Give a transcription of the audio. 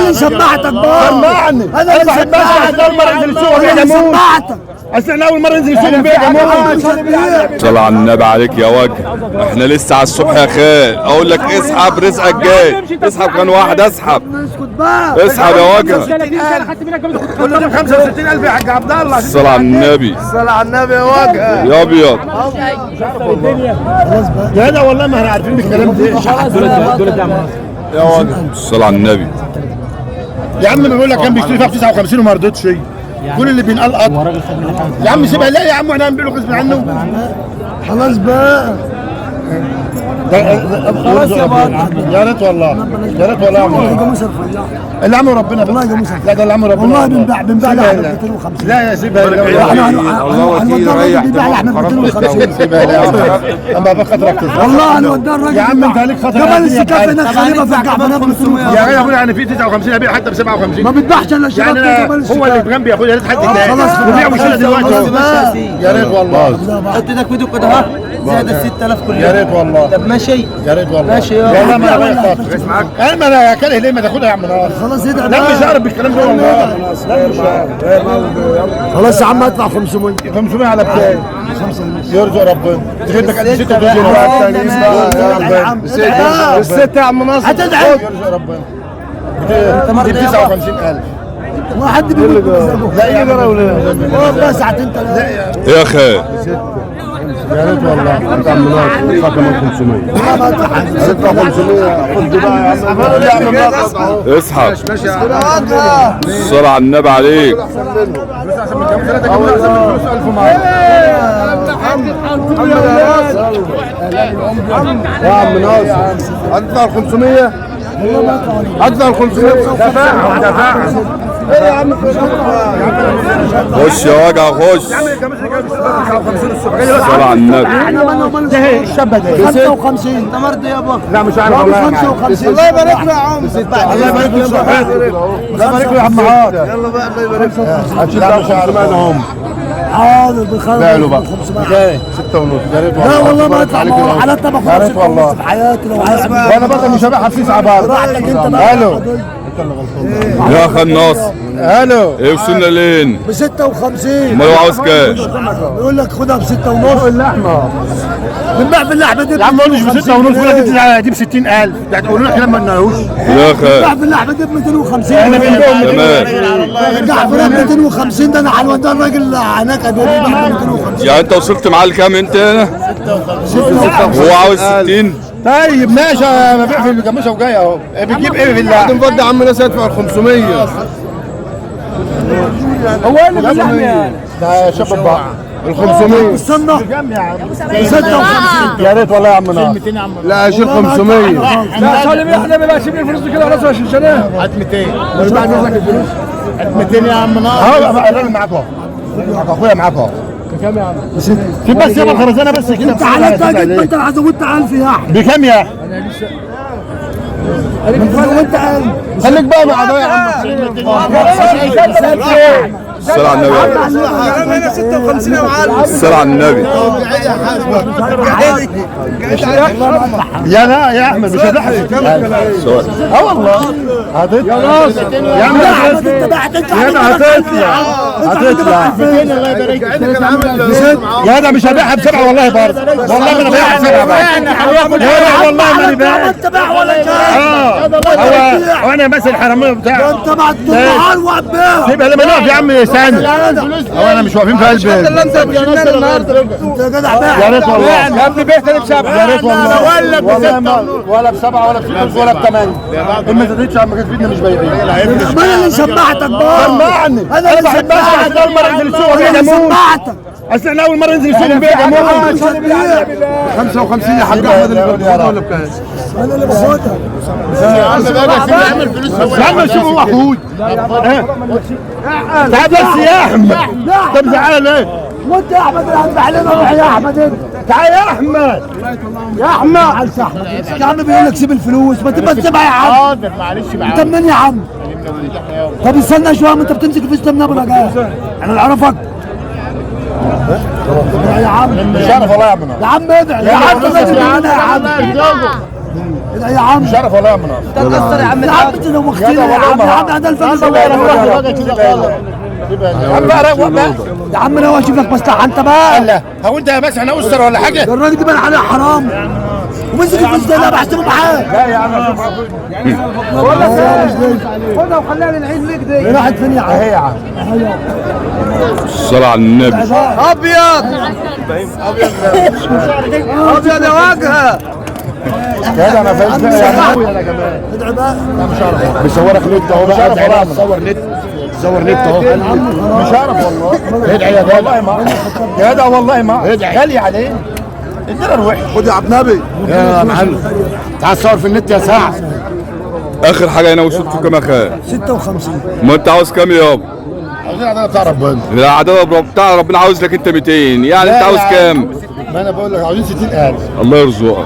اللي سمعتك بقى. سمعني. انا اللي سمعتك. اول مره انزل السوق انا اللي سمعتك. اصل احنا اول مره ننزل السوق نبيع. صلى على النبي عليك يا وجه. احنا لسه على الصبح يا خال. اقول لك اسحب رزقك جاي. اسحب كان واحد اسحب. اسكت بقى. اسحب يا وجه. كل ده 65,000 يا حاج عبد الله. صلى على النبي. صلى على النبي يا وجه. يا ابيض. يا ده والله ما احنا عارفين بالكلام ده. يا وجه. صلى على النبي. يا عم بيقول لك كان بيشتري فيها ب 59 وما رضيتش. كل اللي بينقلقط يا عم سيبها. لا يا عم احنا هنبيع له غصب عنه. خلاص بقى. خلاص يا بابا. يا ريت والله. يا ريت والله يا عم. اللي عمله ربنا. والله يا موسى. لا ده اللي عمله ربنا. والله بنباع لحمه 250. لا يا سيبها. الله وكيل ريح. بنباع لحمه 250. سيبها لا. اما بخاطرك والله انا وداه الراجل. يا عم انت عليك خاطر. جبل السكاف هناك خلينا في الجعفرات ب 250. يا غالي ابويا يعني في 59 ابيع حتى ب 57. ما بتباعش الا الشباب في يعني جبل السكاف. هو اللي جنبي يا اخويا. يا ريت حد يلاقي. خلاص وبيع وشيله دلوقتي. يا ريت والله. حط ايدك فيديو كده ها. زائد ال 6000 كل يوم. يا ريت والله. طب ماشي. يا ريت والله. ماشي والله ما انا بايع خاطر. اسمعك. انا ما كاره ليه ما تاخدها يا عم نار. خلاص ادعي. لا مش عارف بالكلام ده والله. لا مش عارف. خلاص يا عم ادفع 500. 500 على بكام؟ 5 يرزق ربنا. تجيب لك 26 الستة يا عم ناصر. هتدعي. يرزق ربنا. دي 59,000. ما حد بيقول لا يا عم والله ساعتين ثلاثة. يا خال. يا ريت والله. انت عم ناصر خاطر من 500. ما ادفع. 500 خد بقى يا عم ناصر. اسحب. صلى على النبي عليك. يا عم ناصر ادفع 500. ادفع 500. دفاع. ايه يا عم خش يا وجع خش. صلى على النبي. ده الشاب ده 55. انت مرضي يابا. لا مش عارف والله. 55. الله يبارك له يا عم. الله يبارك له. الله يبارك له يا عم عاد. يلا بقى الله يبارك له. هتشيل بقى شعرمان هم. حاضر بخير. لا له بقى 6 ونص. يا ريت والله. لا والله ما ادفع حالات ما يا ريت والله. في حياتي لو عايز. وانا بقى مش هبيعها في 9 بار. راحتك انت بقى. الو. يا خال ناصر. الو. ايه وصلنا لين؟ ب 56. امال هو عاوز كام؟ بيقول لك خدها ب 6 ونص. اللحمه. بنبيع في اللحمه دي. يا عم قول لي ب 6 ونص. بيقول لك دي ب 60,000. يعني تقولوا لنا كلام ما لناهوش. يا خال. بنبيع في اللحمه دي ب 250. احنا بنبيعهم تمام. الجعفرات 250. ده انا على الوداع الراجل هناك ادوني ب 250. يعني انت وصلت معاه لكام انت هنا؟ هو عاوز 60. طيب ماشي. ببيع في الجاموسه وجاي اهو. بتجيب ايه في اللحم؟ نفضي عم ناس يدفع ال 500. هو اللي باللحم يعني. ده شباب بقى. ال 500. استنى. كام يا عم؟ 56. يا ريت والله يا عم نار. لا شيل 500. لا سالم احنا ما سيب الفلوس دي كده خلاص عشان شناه. هات 200. مش بعد نزلك الفلوس. هات 200 يا عم نار. اهو الراجل معاك اهو. اخويا معاك اهو. كام يا عم؟ سيب بس يابا الخرزانه بس كده. انت على تاجد ما انت زودت 1000 يا احمد. بكام يا احمد؟ انت زودت 1000. خليك بقى مع ده يا عم. الصلاة على النبي. انا 56 يا معلم. الصلاة على النبي. يا لا يا احمد مش هتحرق. اه والله هتطلع يا عم. يا ده هتطلع. هتطلع. يا ده مش هبيعها ب7 والله برضه. والله ما انا بايعها ب7 بقى. والله ما انا بايعها. انت باع ولا كام؟ هو انا ماسك الحراميه بتاعي. انت بعد النهار وعباه. سيبها لما نقف يا عم ثاني. هو انا مش واقفين في قلبي. انت يا جدع باع. يا ريت والله. يا ابني بعتني ب7. يا ريت والله. ولا ب7 ولا ب6 ولا ب8. ما زادتش يا عم كانت فينا مش بايعين. ما انا اللي سمعتك بقى. سمعني. انا اللي سمعتك. اول مره انزل السوق انا اللي سمعتك. اصل احنا اول مره ننزل السوق نبيع جاموس. 55 يا حاج احمد اللي بياخدها ولا بكام؟ انا اللي باخدها. يا عم السوق هو اخوي. تعال بس يا احمد. طب تعال ليه؟ وانت يا احمد اللي هتبيع لنا. يا احمد انت. تعال يا احمد. يا احمد معلش يا احمد. يا عم بيقول لك سيب الفلوس ما تبقى تسيبها يا عم. حاضر معلش انت منين يا عم؟ طب استنى شويه ما انت بتمسك الفلوس ده من ابو رجاء. انا اللي اعرفك. يا عم مش عارف والله يا عم. يا عم ادعي يا عم. يا عم ادعي يا عم. شرف والله يا عم ناصر. تتأثر يا عم يا عم انت دوختني يا عم. يا عم انا الفلوس يا عم انا اشوف لك مصلحه انت بقى. لا هو انت مثلا انا اسر ولا حاجه؟ ده الراجل ده بان عليه حرام ومسك الفلوس ده انا بحسبه معاه. لا يا عم بقول لك خدها وخليها للعيد ليك دي. راحت فين يا عم؟ اهي يا عم. الصلاة على النبي. ابيض ابيض يا واجهه. كده انا فاهم ادعي بقى. بيصورك نت اهو بقى. ادعي بقى تصور نت. تصور نت اهو. مش عارف والله. ادعي يا والله ما يا ده والله ما ادعي غالي عليه. ادينا نروح. خد يا عبد النبي. يا معلم تعال تصور في النت يا سعد. اخر حاجة هنا وصلت كام يا خال؟ 56. ما انت عاوز كام يابا؟ عايزين عدد بتاع ربنا. لا عدد بتاع ربنا عاوز لك انت 200 يعني انت عاوز كام؟ ما انا بقول لك عاوزين 60,000. الله يرزقك.